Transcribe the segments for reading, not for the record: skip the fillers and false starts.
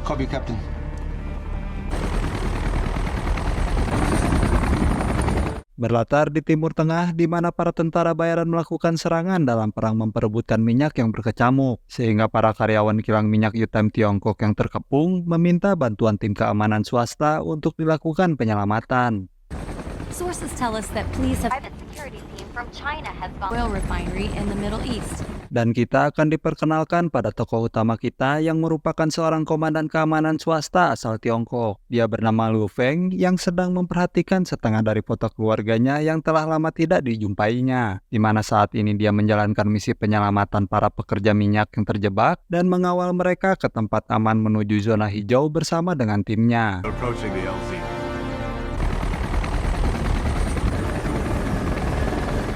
Copy, Captain. Berlatar di Timur Tengah, di mana para tentara bayaran melakukan serangan dalam perang memperebutkan minyak yang berkecamuk, sehingga para karyawan kilang minyak UTM Tiongkok yang terkepung meminta bantuan tim keamanan swasta untuk dilakukan penyelamatan. Sources tell us that police have Private security team from China has bombed oil refinery in the Middle East. Dan kita akan diperkenalkan pada tokoh utama kita yang merupakan seorang komandan keamanan swasta asal Tiongkok. Dia bernama Luo Feng yang sedang memperhatikan setengah dari foto keluarganya yang telah lama tidak dijumpainya. Di mana saat ini dia menjalankan misi penyelamatan para pekerja minyak yang terjebak dan mengawal mereka ke tempat aman menuju zona hijau bersama dengan timnya. Approaching the LZ.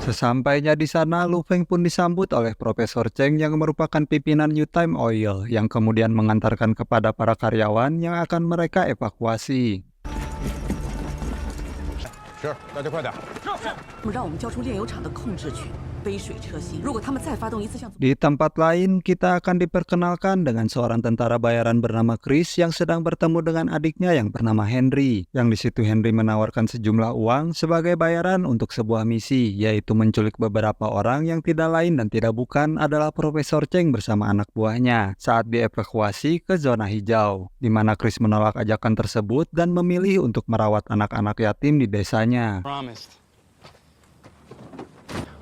Sesampainya di sana, Lu Feng pun disambut oleh Profesor Cheng yang merupakan pimpinan UTM Oil yang kemudian mengantarkan kepada para karyawan yang akan mereka evakuasi. 是，大家快点。让我们交出炼油厂的控制权，杯水车薪。如果他们再发动一次像 Di tempat lain, kita akan diperkenalkan dengan seorang tentara bayaran bernama Chris yang sedang bertemu dengan adiknya yang bernama Henry. Yang di situ Henry menawarkan sejumlah uang sebagai bayaran untuk sebuah misi, yaitu menculik beberapa orang yang tidak lain dan tidak bukan adalah Profesor Cheng bersama anak buahnya saat dievakuasi ke zona hijau, di mana Chris menolak ajakan tersebut dan memilih untuk merawat anak-anak yatim di desanya. Promised.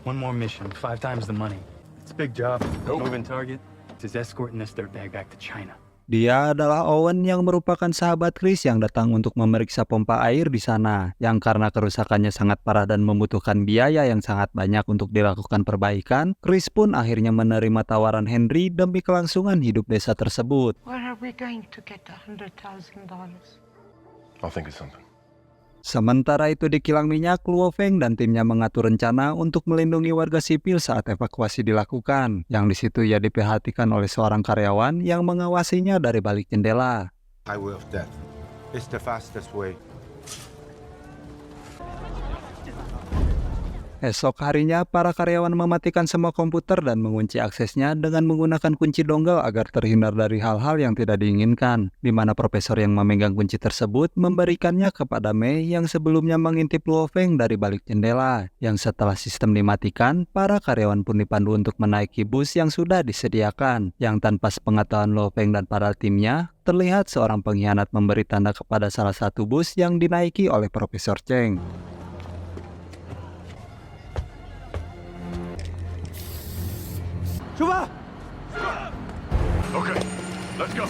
One more mission, 5 times the money. It's a big job. Moving target. Is escorting this dirtbag back to China. Dia adalah Owen yang merupakan sahabat Chris yang datang untuk memeriksa pompa air di sana, yang karena kerusakannya sangat parah dan membutuhkan biaya yang sangat banyak untuk dilakukan perbaikan. Chris pun akhirnya menerima tawaran Henry demi kelangsungan hidup desa tersebut. Where are we going to get $100,000? I'll think of something. Sementara itu di kilang minyak, Luo Feng dan timnya mengatur rencana untuk melindungi warga sipil saat evakuasi dilakukan. Yang di situ ia diperhatikan oleh seorang karyawan yang mengawasinya dari balik jendela. Highway of death. It's the fastest way. Esok harinya, para karyawan mematikan semua komputer dan mengunci aksesnya dengan menggunakan kunci dongle agar terhindar dari hal-hal yang tidak diinginkan, di mana profesor yang memegang kunci tersebut memberikannya kepada Mei yang sebelumnya mengintip Luo Feng dari balik jendela. Yang setelah sistem dimatikan, para karyawan pun dipandu untuk menaiki bus yang sudah disediakan, yang tanpa sepengetahuan Luo Feng dan para timnya, terlihat seorang pengkhianat memberi tanda kepada salah satu bus yang dinaiki oleh Profesor Cheng. Coba! Okay, let's go.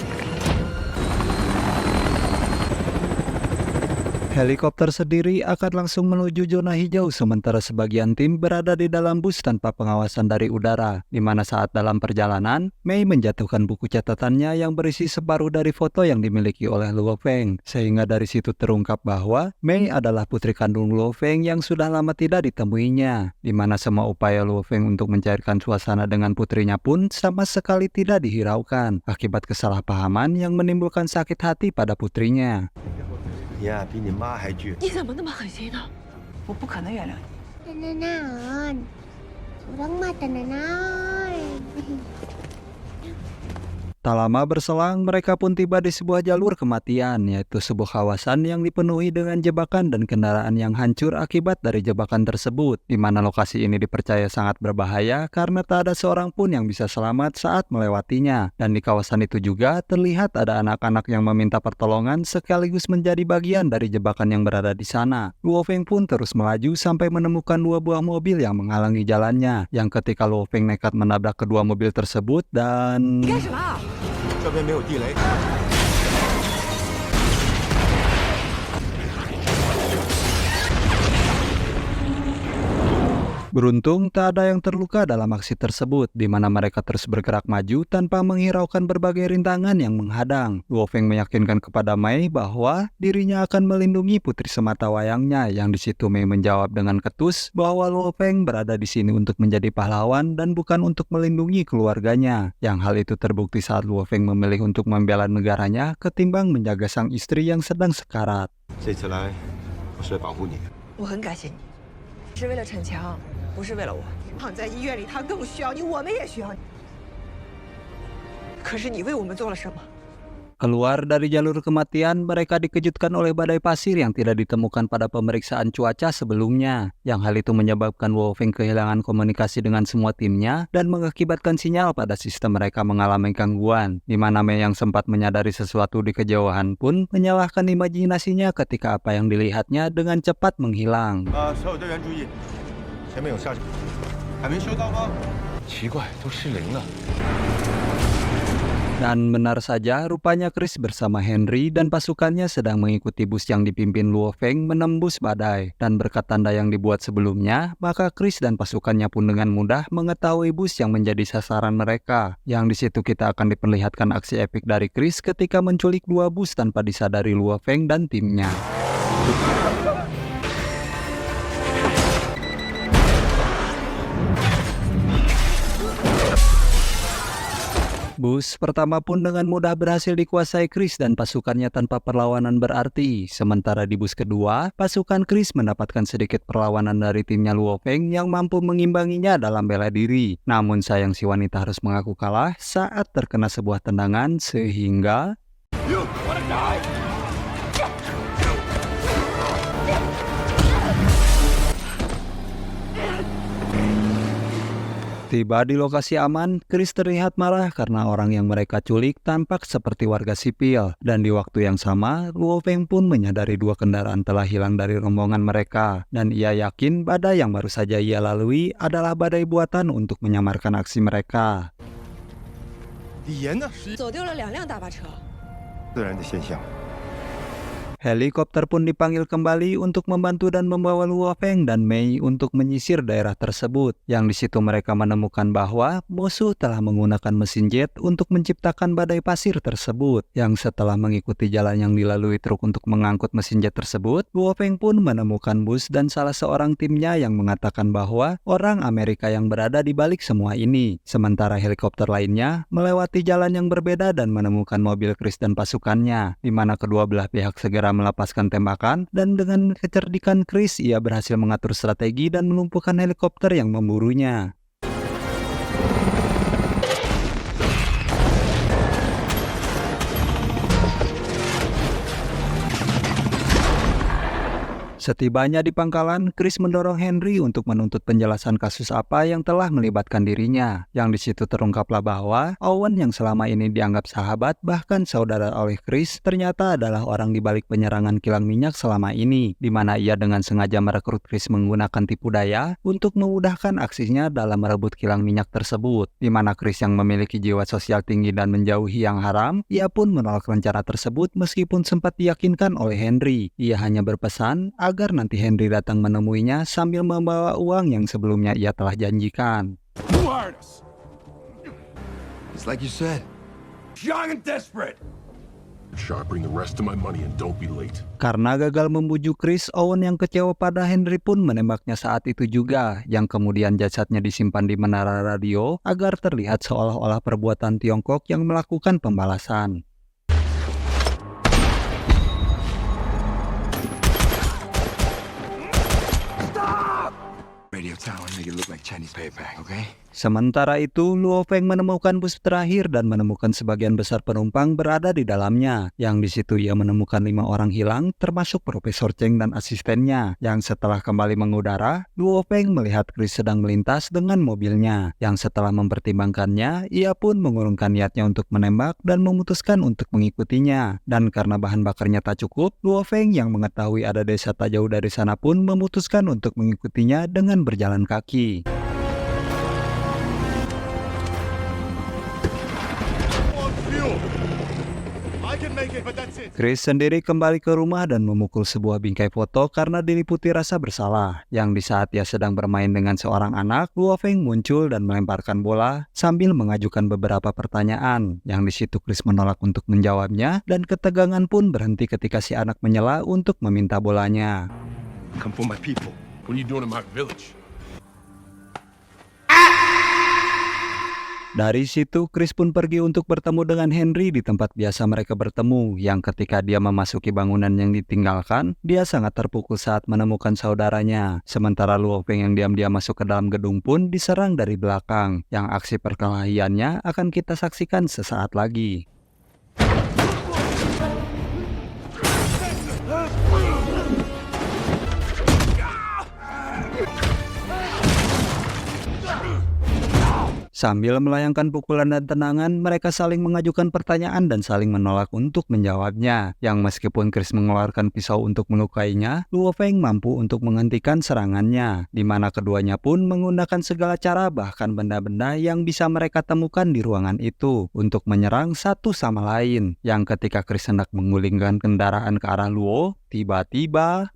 Helikopter sendiri akan langsung menuju zona hijau sementara sebagian tim berada di dalam bus tanpa pengawasan dari udara, di mana saat dalam perjalanan, Mei menjatuhkan buku catatannya yang berisi separuh dari foto yang dimiliki oleh Luo Feng, sehingga dari situ terungkap bahwa Mei adalah putri kandung Luo Feng yang sudah lama tidak ditemuinya, di mana semua upaya Luo Feng untuk mencairkan suasana dengan putrinya pun sama sekali tidak dihiraukan, akibat kesalahpahaman yang menimbulkan sakit hati pada putrinya. 呀，比你妈还倔。你怎么那么狠心呢？我不可能原谅你。 Nanon. Kurang mata nanon. Tak lama berselang, mereka pun tiba di sebuah jalur kematian, yaitu sebuah kawasan yang dipenuhi dengan jebakan dan kendaraan yang hancur akibat dari jebakan tersebut, di mana lokasi ini dipercaya sangat berbahaya karena tak ada seorang pun yang bisa selamat saat melewatinya. Dan di kawasan itu juga terlihat ada anak-anak yang meminta pertolongan sekaligus menjadi bagian dari jebakan yang berada di sana. Luo Feng pun terus melaju sampai menemukan 2 buah mobil yang menghalangi jalannya, yang ketika Luo Feng nekat menabrak kedua mobil tersebut dan... 干什么？ 这边没有地雷。 Beruntung tak ada yang terluka dalam aksi tersebut, di mana mereka terus bergerak maju tanpa menghiraukan berbagai rintangan yang menghadang. Luo Feng meyakinkan kepada Mei bahwa dirinya akan melindungi putri semata wayangnya, yang di situ Mei menjawab dengan ketus bahwa Luo Feng berada di sini untuk menjadi pahlawan dan bukan untuk melindungi keluarganya. Yang hal itu terbukti saat Luo Feng memilih untuk membela negaranya ketimbang menjaga sang istri yang sedang sekarat. 这次来，我是来保护你的。我很感谢你，是为了逞强，不是为了我。躺在医院里，他更需要你，我们也需要你。可是你为我们做了什么？ Keluar dari jalur kematian, mereka dikejutkan oleh badai pasir yang tidak ditemukan pada pemeriksaan cuaca sebelumnya. Yang hal itu menyebabkan Luo Feng kehilangan komunikasi dengan semua timnya dan mengakibatkan sinyal pada sistem mereka mengalami gangguan. Di mana Mei yang sempat menyadari sesuatu di kejauhan pun menyalahkan imajinasinya ketika apa yang dilihatnya dengan cepat menghilang. 所有队员注意，前面有下水，还没收到吗？奇怪，都失灵了。 Dan benar saja, rupanya Chris bersama Henry dan pasukannya sedang mengikuti bus yang dipimpin Luo Feng menembus badai. Dan berkat tanda yang dibuat sebelumnya, maka Chris dan pasukannya pun dengan mudah mengetahui bus yang menjadi sasaran mereka. Yang di situ kita akan diperlihatkan aksi epik dari Chris ketika menculik 2 bus tanpa disadari Luo Feng dan timnya. Bus pertama pun dengan mudah berhasil dikuasai Chris dan pasukannya tanpa perlawanan berarti. Sementara di bus kedua, pasukan Chris mendapatkan sedikit perlawanan dari timnya Luo Feng yang mampu mengimbanginya dalam bela diri. Namun sayang si wanita harus mengaku kalah saat terkena sebuah tendangan sehingga... Tiba di lokasi aman, Chris terlihat marah karena orang yang mereka culik tampak seperti warga sipil. Dan di waktu yang sama, Luo Feng pun menyadari 2 kendaraan telah hilang dari rombongan mereka. Dan ia yakin badai yang baru saja ia lalui adalah badai buatan untuk menyamarkan aksi mereka. 李岩呢？走丢了2辆大巴车。自然的现象。 Helikopter pun dipanggil kembali untuk membantu dan membawa Luo Feng dan Mei untuk menyisir daerah tersebut. Yang di situ mereka menemukan bahwa musuh telah menggunakan mesin jet untuk menciptakan badai pasir tersebut. Yang setelah mengikuti jalan yang dilalui truk untuk mengangkut mesin jet tersebut, Luo Feng pun menemukan bus dan salah seorang timnya yang mengatakan bahwa orang Amerika yang berada di balik semua ini. Sementara helikopter lainnya melewati jalan yang berbeda dan menemukan mobil Chris dan pasukannya, di mana kedua belah pihak segera melepaskan tembakan, dan dengan kecerdikan Chris ia berhasil mengatur strategi dan melumpuhkan helikopter yang memburunya. Setibanya di pangkalan, Chris mendorong Henry untuk menuntut penjelasan kasus apa yang telah melibatkan dirinya. Yang di situ terungkaplah bahwa Owen yang selama ini dianggap sahabat bahkan saudara oleh Chris ternyata adalah orang di balik penyerangan kilang minyak selama ini, di mana ia dengan sengaja merekrut Chris menggunakan tipu daya untuk memudahkan aksinya dalam merebut kilang minyak tersebut. Di mana Chris yang memiliki jiwa sosial tinggi dan menjauhi yang haram, ia pun menolak rencana tersebut meskipun sempat diyakinkan oleh Henry. Ia hanya berpesan agar nanti Henry datang menemuinya sambil membawa uang yang sebelumnya ia telah janjikan. Who hired us? It's like you said. Young and desperate. Sharp, bring the rest of my money and don't be late. Karena gagal membujuk Chris, Owen yang kecewa pada Henry pun menembaknya saat itu juga, yang kemudian jasadnya disimpan di menara radio agar terlihat seolah-olah perbuatan Tiongkok yang melakukan pembalasan. Radio tower make it look like Chinese payback, okay? Sementara itu, Luo Feng menemukan bus terakhir dan menemukan sebagian besar penumpang berada di dalamnya. Yang di situ ia menemukan 5 orang hilang, termasuk Profesor Cheng dan asistennya. Yang setelah kembali mengudara, Luo Feng melihat Chris sedang melintas dengan mobilnya. Yang setelah mempertimbangkannya, ia pun mengurungkan niatnya untuk menembak dan memutuskan untuk mengikutinya. Dan karena bahan bakarnya tak cukup, Luo Feng yang mengetahui ada desa tak jauh dari sana pun memutuskan untuk mengikutinya dengan berjalan kaki. Chris sendiri kembali ke rumah dan memukul sebuah bingkai foto karena diliputi rasa bersalah. Yang di saat ia sedang bermain dengan seorang anak, Luo Feng muncul dan melemparkan bola sambil mengajukan beberapa pertanyaan. Yang di situ Chris menolak untuk menjawabnya dan ketegangan pun berhenti ketika si anak menyela untuk meminta bolanya. Come for my people. What are you doing in my village? Dari situ, Chris pun pergi untuk bertemu dengan Henry di tempat biasa mereka bertemu, yang ketika dia memasuki bangunan yang ditinggalkan, dia sangat terpukul saat menemukan saudaranya. Sementara Luo Feng yang diam-diam masuk ke dalam gedung pun diserang dari belakang, yang aksi perkelahiannya akan kita saksikan sesaat lagi. Sambil melayangkan pukulan dan tendangan, mereka saling mengajukan pertanyaan dan saling menolak untuk menjawabnya. Yang meskipun Chris mengeluarkan pisau untuk melukainya, Luo Feng mampu untuk menghentikan serangannya, di mana keduanya pun menggunakan segala cara bahkan benda-benda yang bisa mereka temukan di ruangan itu untuk menyerang satu sama lain. Yang ketika Chris hendak menggulingkan kendaraan ke arah Luo, tiba-tiba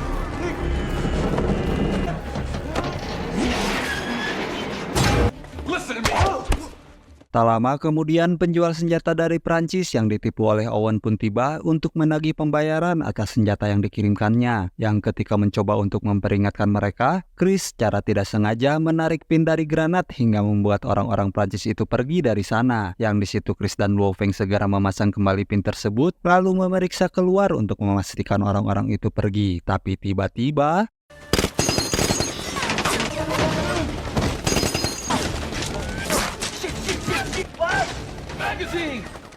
tak lama kemudian penjual senjata dari Prancis yang ditipu oleh Owen pun tiba untuk menagih pembayaran atas senjata yang dikirimkannya. Yang ketika mencoba untuk memperingatkan mereka, Chris secara tidak sengaja menarik pin dari granat hingga membuat orang-orang Prancis itu pergi dari sana. Yang di situ Chris dan Luo Feng segera memasang kembali pin tersebut, lalu memeriksa keluar untuk memastikan orang-orang itu pergi. Tapi tiba-tiba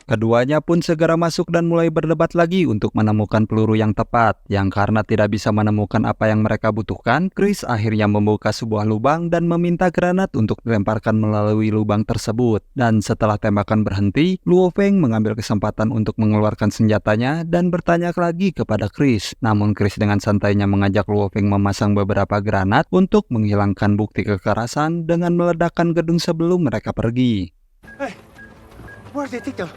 keduanya pun segera masuk dan mulai berdebat lagi untuk menemukan peluru yang tepat. Yang karena tidak bisa menemukan apa yang mereka butuhkan, Chris akhirnya membuka sebuah lubang dan meminta granat untuk dilemparkan melalui lubang tersebut. Dan setelah tembakan berhenti, Luo Feng mengambil kesempatan untuk mengeluarkan senjatanya dan bertanya lagi kepada Chris. Namun Chris dengan santainya mengajak Luo Feng memasang beberapa granat untuk menghilangkan bukti kekerasan dengan meledakkan gedung sebelum mereka pergi. Where's the ticket?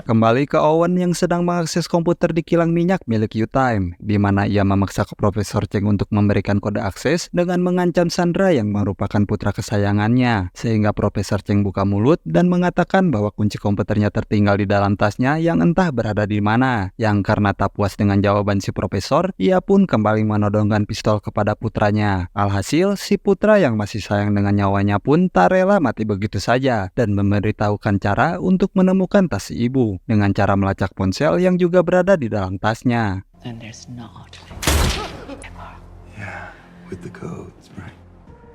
Kembali ke Owen yang sedang mengakses komputer di kilang minyak milik U-Time, di mana ia memaksa ke Profesor Cheng untuk memberikan kode akses dengan mengancam Sandra yang merupakan putra kesayangannya. Sehingga Profesor Cheng buka mulut dan mengatakan bahwa kunci komputernya tertinggal di dalam tasnya yang entah berada di mana. Yang karena tak puas dengan jawaban si Profesor, ia pun kembali menodongkan pistol kepada putranya. Alhasil, si putra yang masih sayang dengan nyawanya pun tak rela mati begitu saja dan memberitahukan cara untuk menemukan tas si ibu dengan cara melacak ponsel yang juga berada di dalam tasnya. Then there's not. Yeah, with the codes, right?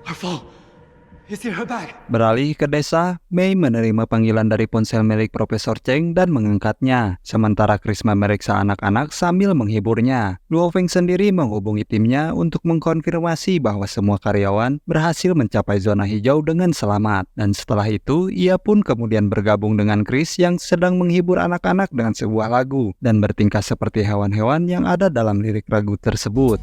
Our fault. It's in her bag. Beralih ke desa, Mei menerima panggilan dari ponsel milik Profesor Cheng dan mengangkatnya. Sementara Chris memeriksa anak-anak sambil menghiburnya. Luo Feng sendiri menghubungi timnya untuk mengkonfirmasi bahwa semua karyawan berhasil mencapai zona hijau dengan selamat. Dan setelah itu, ia pun kemudian bergabung dengan Chris yang sedang menghibur anak-anak dengan sebuah lagu dan bertingkah seperti hewan-hewan yang ada dalam lirik lagu tersebut.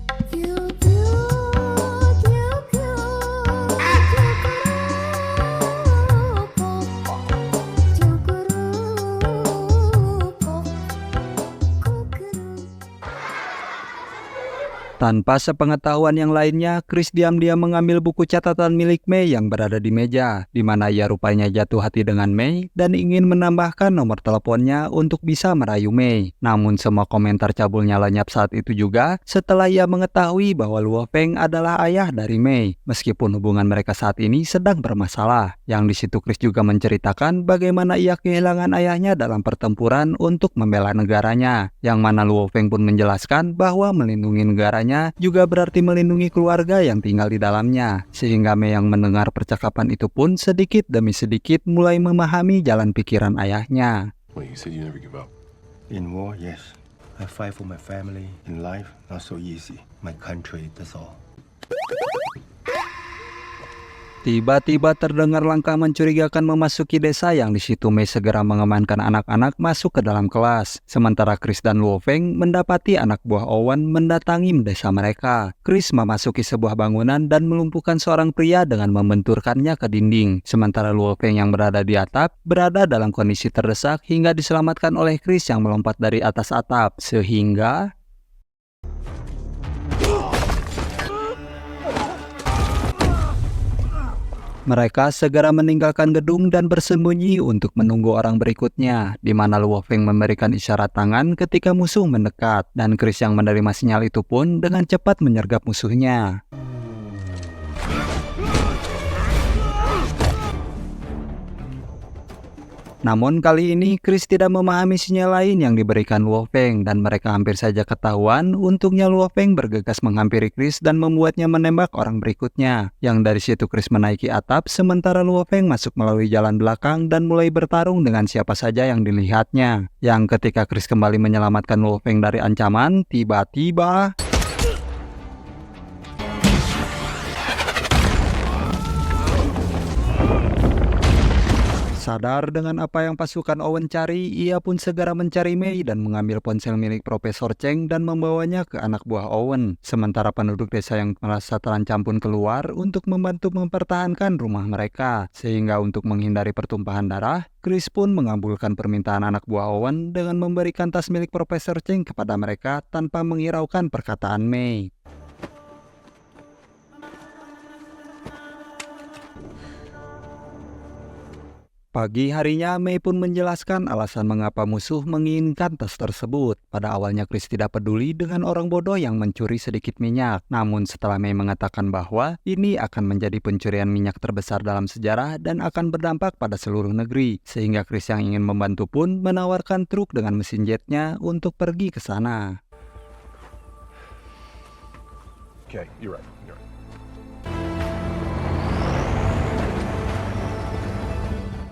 Tanpa sepengetahuan yang lainnya, Chris diam-diam mengambil buku catatan milik Mei yang berada di meja, di mana ia rupanya jatuh hati dengan Mei dan ingin menambahkan nomor teleponnya untuk bisa merayu Mei. Namun semua komentar cabulnya lenyap saat itu juga setelah ia mengetahui bahwa Luo Feng adalah ayah dari Mei, meskipun hubungan mereka saat ini sedang bermasalah. Yang di situ Chris juga menceritakan bagaimana ia kehilangan ayahnya dalam pertempuran untuk membela negaranya, yang mana Luo Feng pun menjelaskan bahwa melindungi negaranya juga berarti melindungi keluarga yang tinggal di dalamnya. Sehingga Mei yang mendengar percakapan itu pun sedikit demi sedikit mulai memahami jalan pikiran ayahnya. Wait, you said you never give up. In war, yes. I fight for my family. In life, not so easy. My country, that's all. Tiba-tiba terdengar langkah mencurigakan memasuki desa yang di situ Mei segera mengamankan anak-anak masuk ke dalam kelas. Sementara Chris dan Luo Feng mendapati anak buah Owen mendatangi desa mereka. Chris memasuki sebuah bangunan dan melumpuhkan seorang pria dengan membenturkannya ke dinding. Sementara Luo Feng yang berada di atap berada dalam kondisi terdesak hingga diselamatkan oleh Chris yang melompat dari atas atap. Sehingga mereka segera meninggalkan gedung dan bersembunyi untuk menunggu orang berikutnya, di mana Luo Feng memberikan isyarat tangan ketika musuh mendekat, dan Chris yang menerima sinyal itu pun dengan cepat menyergap musuhnya. Namun kali ini Chris tidak memahami sinyal lain yang diberikan Luo Feng dan mereka hampir saja ketahuan. Untungnya Luo Feng bergegas menghampiri Chris dan membuatnya menembak orang berikutnya. Yang dari situ Chris menaiki atap sementara Luo Feng masuk melalui jalan belakang dan mulai bertarung dengan siapa saja yang dilihatnya. Yang ketika Chris kembali menyelamatkan Luo Feng dari ancaman, tiba-tiba Sadar dengan apa yang pasukan Owen cari, ia pun segera mencari Mei dan mengambil ponsel milik Profesor Cheng dan membawanya ke anak buah Owen. Sementara penduduk desa yang merasa terancam pun keluar untuk membantu mempertahankan rumah mereka. Sehingga untuk menghindari pertumpahan darah, Chris pun mengabulkan permintaan anak buah Owen dengan memberikan tas milik Profesor Cheng kepada mereka tanpa menghiraukan perkataan Mei. Pagi harinya, Mei pun menjelaskan alasan mengapa musuh menginginkan tas tersebut. Pada awalnya Chris tidak peduli dengan orang bodoh yang mencuri sedikit minyak. Namun setelah Mei mengatakan bahwa ini akan menjadi pencurian minyak terbesar dalam sejarah dan akan berdampak pada seluruh negeri. Sehingga Chris yang ingin membantu pun menawarkan truk dengan mesin jetnya untuk pergi ke sana. Okay, you're right.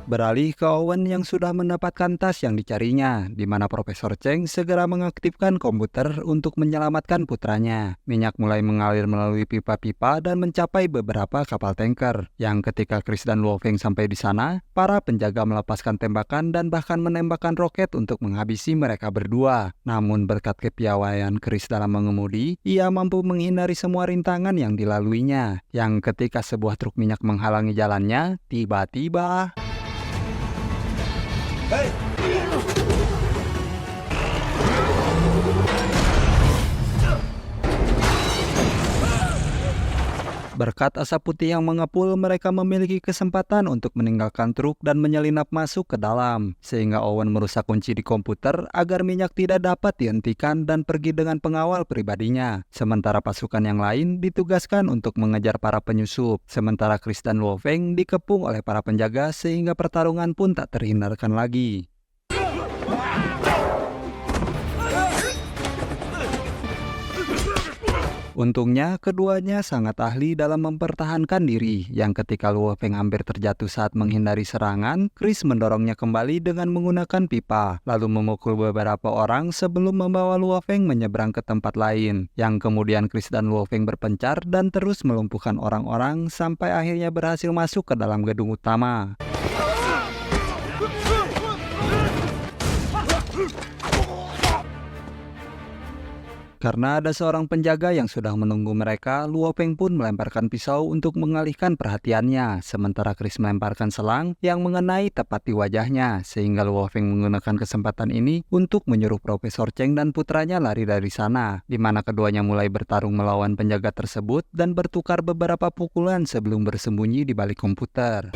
Beralih ke Owen yang sudah mendapatkan tas yang dicarinya, di mana Profesor Cheng segera mengaktifkan komputer untuk menyelamatkan putranya. Minyak mulai mengalir melalui pipa-pipa dan mencapai beberapa kapal tanker. Yang ketika Chris dan Luo Feng sampai di sana, para penjaga melepaskan tembakan dan bahkan menembakkan roket untuk menghabisi mereka berdua. Namun berkat kepiawaian Chris dalam mengemudi, ia mampu menghindari semua rintangan yang dilaluinya. Yang ketika sebuah truk minyak menghalangi jalannya, tiba-tiba berkat asap putih yang mengepul, mereka memiliki kesempatan untuk meninggalkan truk dan menyelinap masuk ke dalam. Sehingga Owen merusak kunci di komputer agar minyak tidak dapat dihentikan dan pergi dengan pengawal pribadinya. Sementara pasukan yang lain ditugaskan untuk mengejar para penyusup. Sementara Chris dan Luo Feng dikepung oleh para penjaga sehingga pertarungan pun tak terhindarkan lagi. Untungnya, keduanya sangat ahli dalam mempertahankan diri, yang ketika Luo Feng hampir terjatuh saat menghindari serangan, Chris mendorongnya kembali dengan menggunakan pipa, lalu memukul beberapa orang sebelum membawa Luo Feng menyeberang ke tempat lain, yang kemudian Chris dan Luo Feng berpencar dan terus melumpuhkan orang-orang sampai akhirnya berhasil masuk ke dalam gedung utama. Karena ada seorang penjaga yang sudah menunggu mereka, Luo Feng pun melemparkan pisau untuk mengalihkan perhatiannya, sementara Chris melemparkan selang yang mengenai tepat di wajahnya, sehingga Luo Feng menggunakan kesempatan ini untuk menyuruh Profesor Cheng dan putranya lari dari sana, di mana keduanya mulai bertarung melawan penjaga tersebut dan bertukar beberapa pukulan sebelum bersembunyi di balik komputer.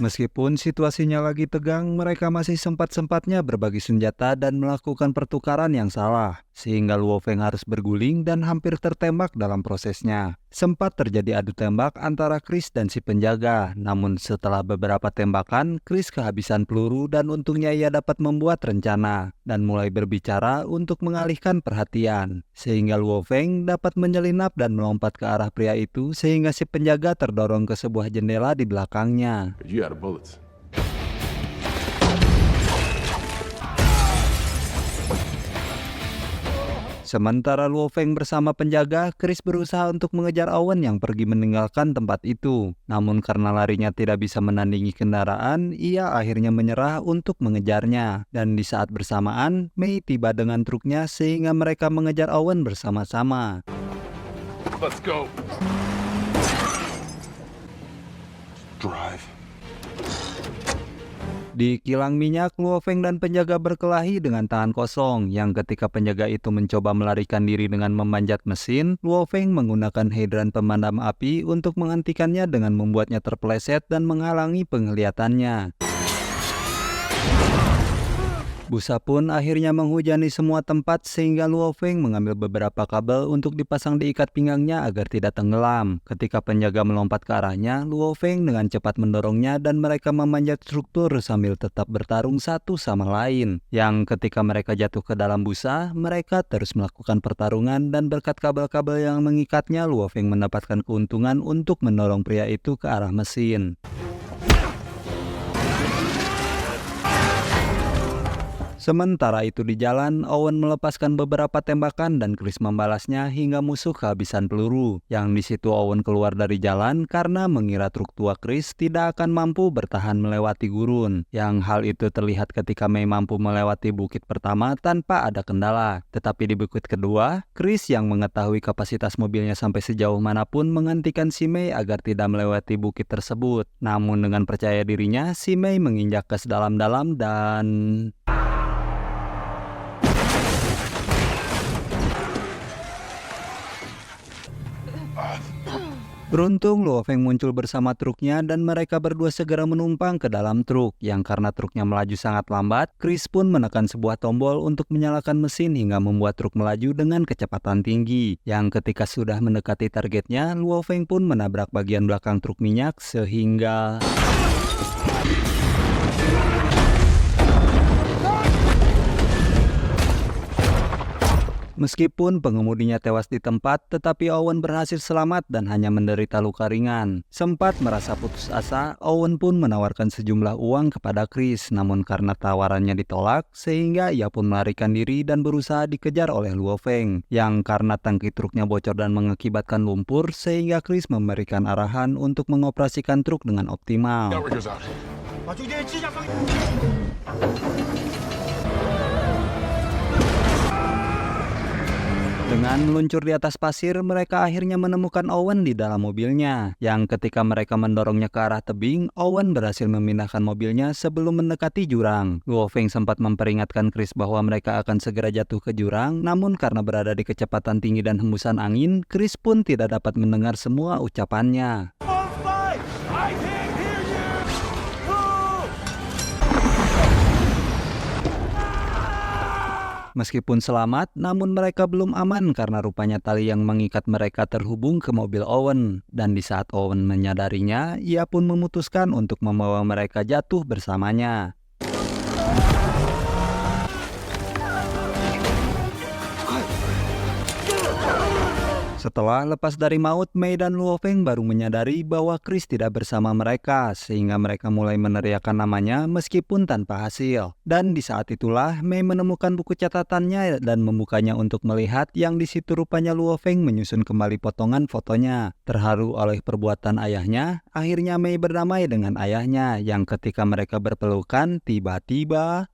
Meskipun situasinya lagi tegang, mereka masih sempat-sempatnya berbagi senjata dan melakukan pertukaran yang salah, sehingga Luo Feng harus berguling dan hampir tertembak dalam prosesnya. Sempat terjadi adu tembak antara Chris dan si penjaga, namun setelah beberapa tembakan, Chris kehabisan peluru dan untungnya ia dapat membuat rencana dan mulai berbicara untuk mengalihkan perhatian, sehingga Luo Feng dapat menyelinap dan melompat ke arah pria itu sehingga si penjaga terdorong ke sebuah jendela di belakangnya. You out of bullets. Sementara Luo Feng bersama penjaga, Chris berusaha untuk mengejar Owen yang pergi meninggalkan tempat itu. Namun karena larinya tidak bisa menandingi kendaraan, ia akhirnya menyerah untuk mengejarnya. Dan di saat bersamaan, Mei tiba dengan truknya sehingga mereka mengejar Owen bersama-sama. Let's go. Drive. Di kilang minyak, Luo Feng dan penjaga berkelahi dengan tangan kosong, yang ketika penjaga itu mencoba melarikan diri dengan memanjat mesin, Luo Feng menggunakan hidran pemadam api untuk menghentikannya dengan membuatnya terpeleset dan menghalangi penglihatannya. Busa pun akhirnya menghujani semua tempat sehingga Luo Feng mengambil beberapa kabel untuk dipasang di ikat pinggangnya agar tidak tenggelam. Ketika penjaga melompat ke arahnya, Luo Feng dengan cepat mendorongnya dan mereka memanjat struktur sambil tetap bertarung satu sama lain. Yang ketika mereka jatuh ke dalam busa, mereka terus melakukan pertarungan dan berkat kabel-kabel yang mengikatnya, Luo Feng mendapatkan keuntungan untuk mendorong pria itu ke arah mesin. Sementara itu di jalan, Owen melepaskan beberapa tembakan dan Chris membalasnya hingga musuh kehabisan peluru. Yang di situ Owen keluar dari jalan karena mengira truk tua Chris tidak akan mampu bertahan melewati gurun. Yang hal itu terlihat ketika May mampu melewati bukit pertama tanpa ada kendala. Tetapi di bukit kedua, Chris yang mengetahui kapasitas mobilnya sampai sejauh manapun menghentikan si May agar tidak melewati bukit tersebut. Namun dengan percaya dirinya, si May menginjak gas dalam-dalam dan... Beruntung Luo Feng muncul bersama truknya dan mereka berdua segera menumpang ke dalam truk. Yang karena truknya melaju sangat lambat, Chris pun menekan sebuah tombol untuk menyalakan mesin hingga membuat truk melaju dengan kecepatan tinggi. Yang ketika sudah mendekati targetnya, Luo Feng pun menabrak bagian belakang truk minyak sehingga... Meskipun pengemudinya tewas di tempat, tetapi Owen berhasil selamat dan hanya menderita luka ringan. Sempat merasa putus asa, Owen pun menawarkan sejumlah uang kepada Chris, namun karena tawarannya ditolak, sehingga ia pun melarikan diri dan berusaha dikejar oleh Luo Feng. Yang karena tangki truknya bocor dan mengakibatkan lumpur, sehingga Chris memberikan arahan untuk mengoperasikan truk dengan optimal. Outrigger's out. Dengan meluncur di atas pasir, mereka akhirnya menemukan Owen di dalam mobilnya. Yang ketika mereka mendorongnya ke arah tebing, Owen berhasil memindahkan mobilnya sebelum mendekati jurang. Luo Feng sempat memperingatkan Chris bahwa mereka akan segera jatuh ke jurang, namun karena berada di kecepatan tinggi dan hembusan angin, Chris pun tidak dapat mendengar semua ucapannya. Meskipun selamat, namun mereka belum aman karena rupanya tali yang mengikat mereka terhubung ke mobil Owen. Dan di saat Owen menyadarinya, ia pun memutuskan untuk membawa mereka jatuh bersamanya. Setelah lepas dari maut, May dan Luo Feng baru menyadari bahwa Chris tidak bersama mereka, sehingga mereka mulai meneriakkan namanya meskipun tanpa hasil. Dan di saat itulah, May menemukan buku catatannya dan membukanya untuk melihat yang di situ rupanya Luo Feng menyusun kembali potongan fotonya. Terharu oleh perbuatan ayahnya, akhirnya May berdamai dengan ayahnya, yang ketika mereka berpelukan, tiba-tiba...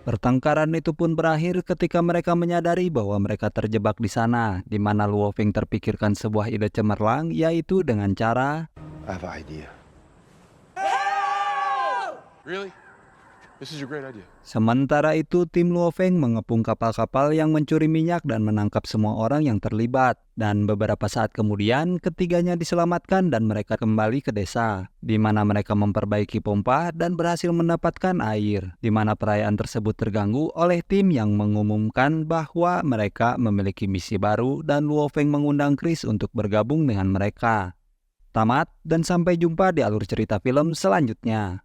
Pertengkaran itu pun berakhir ketika mereka menyadari bahwa mereka terjebak di sana, di mana Luo Feng terpikirkan sebuah ide cemerlang, yaitu dengan cara... I have an idea. Really? This is your great idea. Sementara itu, tim Luo Feng mengepung kapal-kapal yang mencuri minyak dan menangkap semua orang yang terlibat. Dan beberapa saat kemudian, ketiganya diselamatkan dan mereka kembali ke desa, di mana mereka memperbaiki pompa dan berhasil mendapatkan air, di mana perayaan tersebut terganggu oleh tim yang mengumumkan bahwa mereka memiliki misi baru dan Luo Feng mengundang Chris untuk bergabung dengan mereka. Tamat, dan sampai jumpa di alur cerita film selanjutnya.